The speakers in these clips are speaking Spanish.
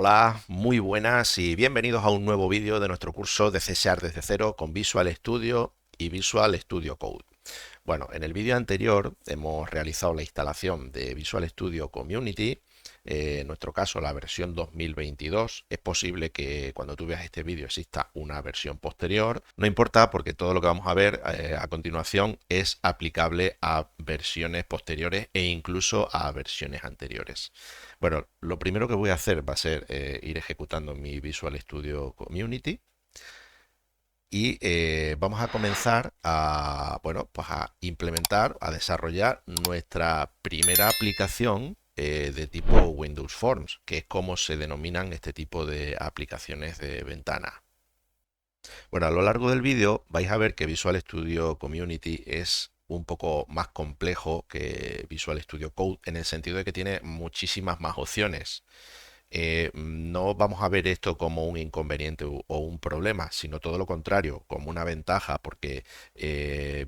Hola, muy buenas y bienvenidos a un nuevo vídeo de nuestro curso de C# desde cero con Visual Studio y Visual Studio Code. Bueno, en el vídeo anterior hemos realizado la instalación de Visual Studio Community, en nuestro caso la versión 2022. Es posible que cuando tú veas este vídeo exista una versión posterior. No importa porque todo lo que vamos a ver a continuación es aplicable a versiones posteriores e incluso a versiones anteriores. Bueno, lo primero que voy a hacer va a ser ir ejecutando mi Visual Studio Community. Y vamos a comenzar a, bueno, pues a implementar, a desarrollar nuestra primera aplicación de tipo Windows Forms, que es como se denominan este tipo de aplicaciones de ventana. Bueno, a lo largo del vídeo vais a ver que Visual Studio Community es un poco más complejo que Visual Studio Code en el sentido de que tiene muchísimas más opciones. No vamos a ver esto como un inconveniente o un problema, sino todo lo contrario, como una ventaja, porque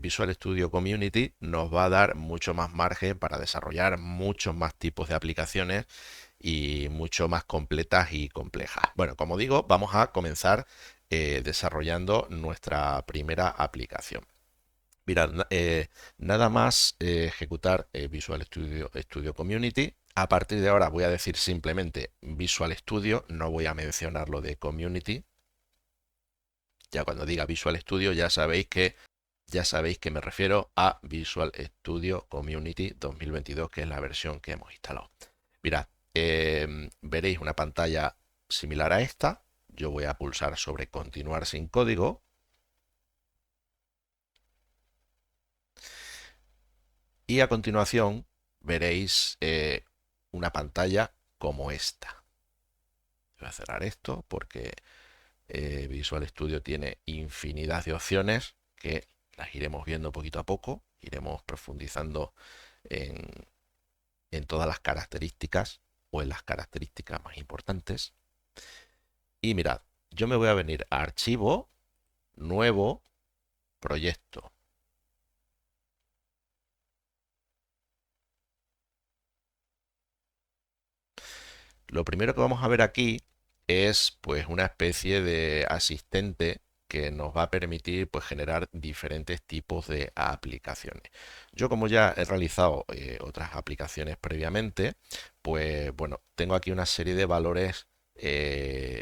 Visual Studio Community nos va a dar mucho más margen para desarrollar muchos más tipos de aplicaciones y mucho más completas y complejas. Bueno, como digo, vamos a comenzar desarrollando nuestra primera aplicación. Mirad, nada más ejecutar Visual Studio Community. A partir de ahora voy a decir simplemente Visual Studio, no voy a mencionar lo de Community. Ya cuando diga Visual Studio ya sabéis que me refiero a Visual Studio Community 2022, que es la versión que hemos instalado. Mirad, veréis una pantalla similar a esta. Yo voy a pulsar sobre continuar sin código. Y a continuación veréis una pantalla como esta. Voy a cerrar esto porque Visual Studio tiene infinidad de opciones que las iremos viendo poquito a poco. Iremos profundizando en, en todas las características o en las características más importantes. Y mirad, yo me voy a venir a Archivo, Nuevo, Proyecto. Lo primero que vamos a ver aquí es pues una especie de asistente que nos va a permitir pues generar diferentes tipos de aplicaciones. Yo como ya he realizado otras aplicaciones previamente, pues bueno, tengo aquí una serie de valores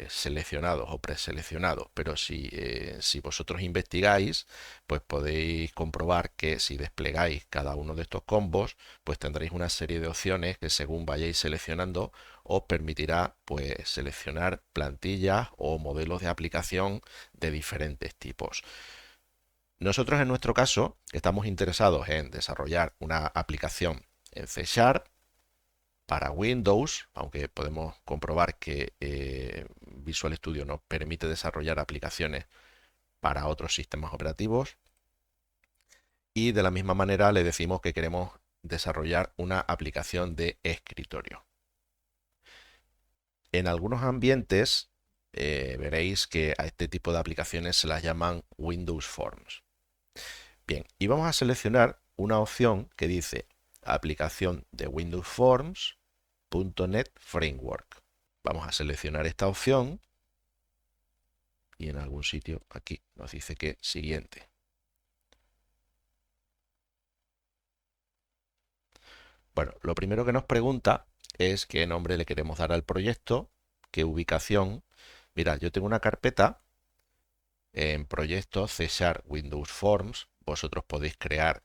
seleccionados o preseleccionados, pero si vosotros investigáis, pues podéis comprobar que si desplegáis cada uno de estos combos, pues tendréis una serie de opciones que según vayáis seleccionando os permitirá pues seleccionar plantillas o modelos de aplicación de diferentes tipos. Nosotros en nuestro caso estamos interesados en desarrollar una aplicación en C# para Windows, aunque podemos comprobar que Visual Studio nos permite desarrollar aplicaciones para otros sistemas operativos. Y de la misma manera le decimos que queremos desarrollar una aplicación de escritorio. En algunos ambientes veréis que a este tipo de aplicaciones se las llaman Windows Forms. Bien, y vamos a seleccionar una opción que dice aplicación de Windows Forms .NET Framework. Vamos a seleccionar esta opción y en algún sitio aquí nos dice que siguiente. Bueno, lo primero que nos pregunta es qué nombre le queremos dar al proyecto, qué ubicación. Mirad, yo tengo una carpeta en proyectos C# Windows Forms. Vosotros podéis crear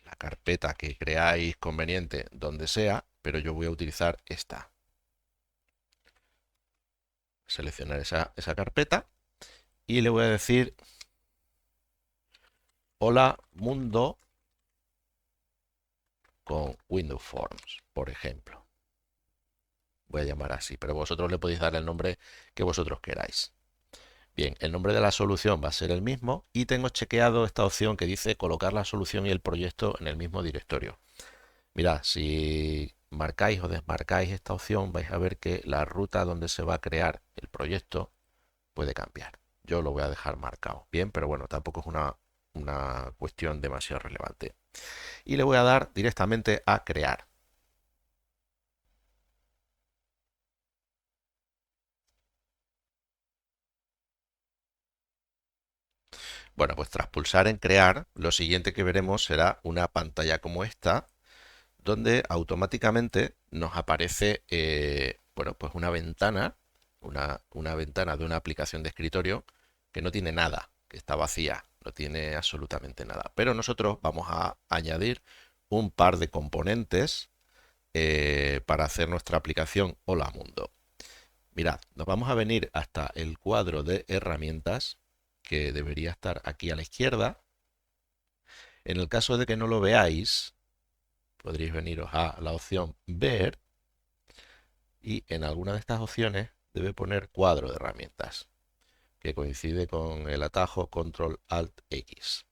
la carpeta que creáis conveniente donde sea, pero yo voy a utilizar esta. Seleccionar esa carpeta y le voy a decir hola mundo con Windows Forms, por ejemplo. Voy a llamar así, pero vosotros le podéis dar el nombre que vosotros queráis. Bien, el nombre de la solución va a ser el mismo y tengo chequeado esta opción que dice colocar la solución y el proyecto en el mismo directorio. Mirad, si marcáis o desmarcáis esta opción, vais a ver que la ruta donde se va a crear el proyecto puede cambiar. Yo lo voy a dejar marcado. Bien, pero bueno, tampoco es una cuestión demasiado relevante. Y le voy a dar directamente a crear. Bueno, pues tras pulsar en crear, lo siguiente que veremos será una pantalla como esta, donde automáticamente nos aparece, bueno, pues una ventana, una ventana de una aplicación de escritorio que no tiene nada, que está vacía, no tiene absolutamente nada. Pero nosotros vamos a añadir un par de componentes para hacer nuestra aplicación Hola Mundo. Mirad, nos vamos a venir hasta el cuadro de herramientas, que debería estar aquí a la izquierda. En el caso de que no lo veáis, podréis veniros a la opción Ver y en alguna de estas opciones debe poner cuadro de herramientas, que coincide con el atajo Control Alt X.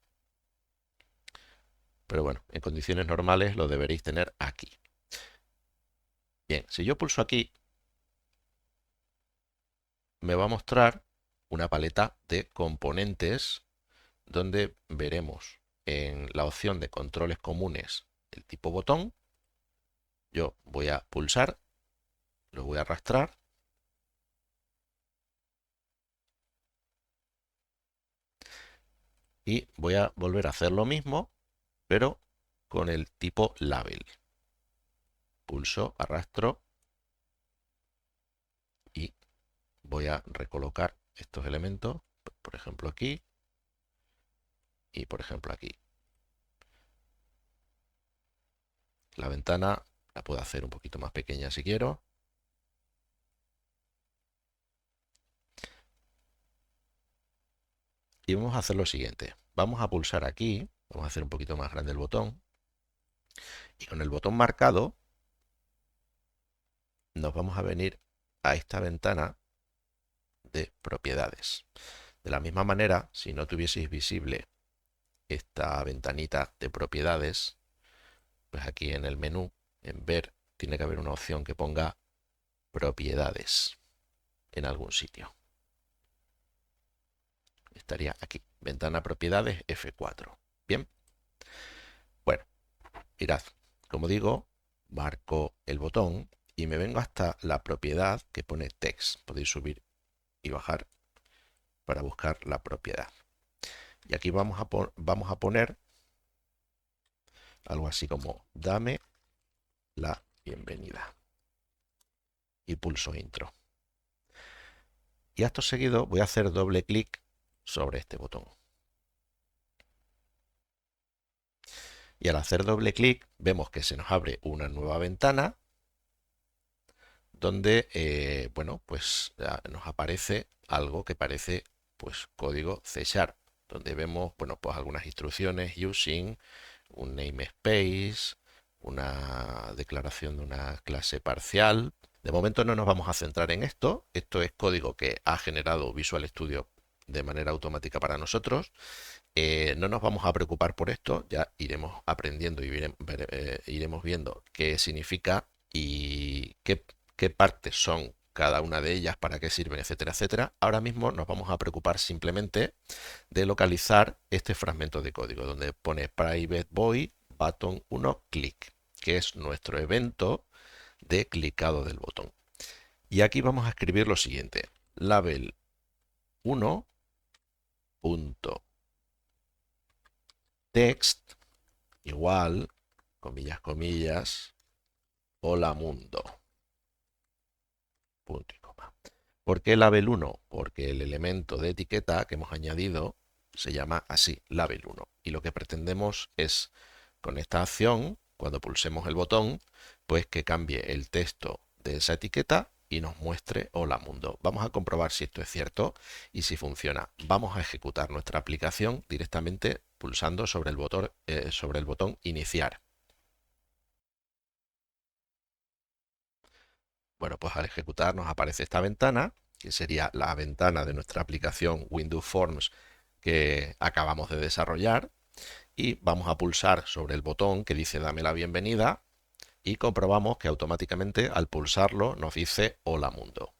Pero bueno, en condiciones normales lo deberéis tener aquí. Bien, si yo pulso aquí, me va a mostrar una paleta de componentes donde veremos en la opción de controles comunes el tipo botón. Yo voy a pulsar, lo voy a arrastrar y voy a volver a hacer lo mismo, pero con el tipo label. Pulso, arrastro y voy a recolocar estos elementos, por ejemplo aquí y por ejemplo aquí. La ventana la puedo hacer un poquito más pequeña si quiero. Y vamos a hacer lo siguiente. Vamos a pulsar aquí, vamos a hacer un poquito más grande el botón. Y con el botón marcado nos vamos a venir a esta ventana de propiedades. De la misma manera, si no tuvieseis visible esta ventanita de propiedades, pues aquí en el menú, en ver, tiene que haber una opción que ponga propiedades en algún sitio. Estaría aquí, ventana propiedades F4. Bien. Bueno, mirad, como digo, marco el botón y me vengo hasta la propiedad que pone text. Podéis subir y bajar para buscar la propiedad. Y aquí vamos a poner algo así como dame la bienvenida. Y pulso intro. Y acto seguido voy a hacer doble clic sobre este botón. Y al hacer doble clic vemos que se nos abre una nueva ventana donde, bueno, pues nos aparece algo que parece pues código C#, donde vemos, bueno, pues algunas instrucciones using, un namespace, una declaración de una clase parcial. De momento no nos vamos a centrar en esto. Esto es código que ha generado Visual Studio de manera automática para nosotros. No nos vamos a preocupar por esto, ya iremos aprendiendo y iremos viendo qué significa y qué partes son cada una de ellas, para qué sirven, etcétera, etcétera. Ahora mismo nos vamos a preocupar simplemente de localizar este fragmento de código donde pone private void button 1 click, que es nuestro evento de clicado del botón. Y aquí vamos a escribir lo siguiente: label 1 punto text igual, comillas, comillas, hola mundo, punto y coma. ¿Por qué label 1? Porque el elemento de etiqueta que hemos añadido se llama así, label 1. Y lo que pretendemos es, con esta acción, cuando pulsemos el botón, pues que cambie el texto de esa etiqueta y nos muestre hola mundo. Vamos a comprobar si esto es cierto y si funciona. Vamos a ejecutar nuestra aplicación directamente pulsando sobre el botón iniciar. Bueno, pues al ejecutar nos aparece esta ventana, que sería la ventana de nuestra aplicación Windows Forms que acabamos de desarrollar, y vamos a pulsar sobre el botón que dice dame la bienvenida y comprobamos que automáticamente al pulsarlo nos dice hola mundo.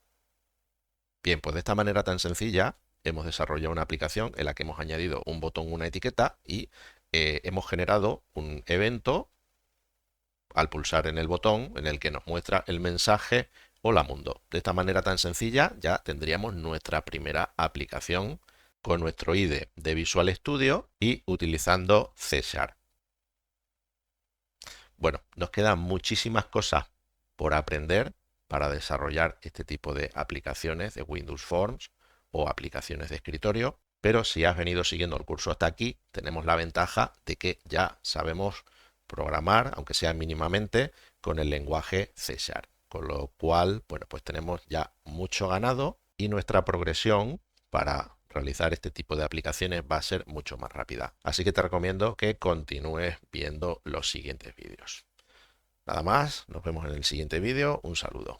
Bien, pues de esta manera tan sencilla hemos desarrollado una aplicación en la que hemos añadido un botón, una etiqueta y hemos generado un evento al pulsar en el botón en el que nos muestra el mensaje hola mundo. De esta manera tan sencilla ya tendríamos nuestra primera aplicación con nuestro IDE de Visual Studio y utilizando C#. Bueno, nos quedan muchísimas cosas por aprender para desarrollar este tipo de aplicaciones de Windows Forms o aplicaciones de escritorio, pero si has venido siguiendo el curso hasta aquí, tenemos la ventaja de que ya sabemos programar, aunque sea mínimamente, con el lenguaje C#. Con lo cual, bueno, pues tenemos ya mucho ganado y nuestra progresión para realizar este tipo de aplicaciones va a ser mucho más rápida. Así que te recomiendo que continúes viendo los siguientes vídeos. Nada más, nos vemos en el siguiente vídeo. Un saludo.